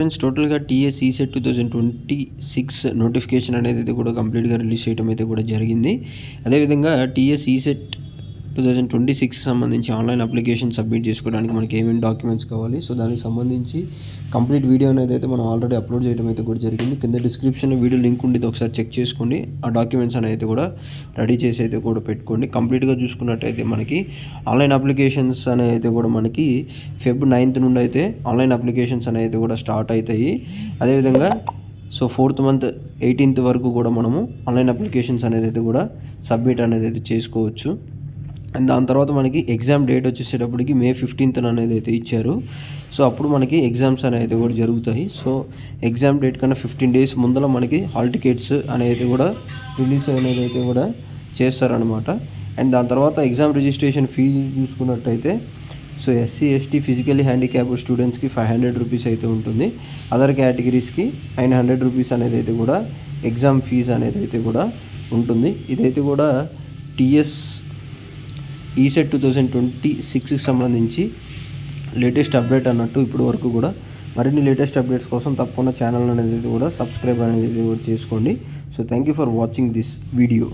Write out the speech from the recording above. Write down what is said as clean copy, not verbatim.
Friends టోటల్‌గా TS ECET 2026 notification అనేది కూడా కంప్లీట్‌గా రిలీజ్ చేయడం అయితే కూడా జరిగింది. అదేవిధంగా టీఎస్ ఈసెట్ 2026 సంబంధించి ఆన్‌లైన్ అప్లికేషన్ సబ్మిట్ చేసుకోవడానికి మనకి ఏమేమి డాక్యుమెంట్స్ కావాలి, సో దానికి సంబంధించి కంప్లీట్ వీడియో అనేది అయితే మనం ఆల్రెడీ అప్లోడ్ చేయడం అయితే కూడా జరిగింది. కింద డిస్క్రిప్షన్‌లో వీడియో లింక్ ఉండిద్ది, ఒకసారి చెక్ చేసుకోండి. ఆ డాక్యుమెంట్స్ అనేది కూడా రెడీ చేసి అయితే కూడా పెట్టుకోండి. కంప్లీట్‌గా చూసుకున్నట్టయితే మనకి ఆన్‌లైన్ అప్లికేషన్స్ అనేవి అయితే కూడా మనకి ఫెబ్ 9th నుండి అయితే ఆన్‌లైన్ అప్లికేషన్స్ అనేవి కూడా స్టార్ట్ అవుతాయి. అదేవిధంగా సో 4th మంత్ 18th వరకు కూడా మనము ఆన్‌లైన్ అప్లికేషన్స్ అనేది అయితే కూడా సబ్మిట్ అనేది అయితే చేసుకోవచ్చు. అండ్ దాని తర్వాత మనకి ఎగ్జామ్ డేట్ వచ్చేసేటప్పటికి May 15th అనేది అయితే ఇచ్చారు. సో అప్పుడు మనకి ఎగ్జామ్స్ అనేవి కూడా జరుగుతాయి. సో ఎగ్జామ్ డేట్ కన్నా 15 days ముందర మనకి హాల్ టికెట్స్ అనేది కూడా రిలీజ్ అనేది అయితే కూడా చేస్తారనమాట. అండ్ దాని తర్వాత ఎగ్జామ్ రిజిస్ట్రేషన్ ఫీ చూసుకున్నట్టయితే so SC ST physically handicapped స్టూడెంట్స్కి 500 రూపీస్ అయితే ఉంటుంది. అదర్ కేటగిరీస్కి 900 రూపీస్ అనేది అయితే కూడా ఎగ్జామ్ ఫీజు అనేది అయితే కూడా ఉంటుంది. ఇదైతే కూడా టీఎస్ ఈసెట్ 2026కి సంబంధించి లేటెస్ట్ అప్డేట్ అన్నట్టు ఇప్పటి వరకు కూడా. మరిన్ని లేటెస్ట్ అప్డేట్స్ కోసం తప్పకుండా ఛానల్ అనేది కూడా సబ్స్క్రైబ్ అనేది కూడా చేసుకోండి. So thank you for watching this video.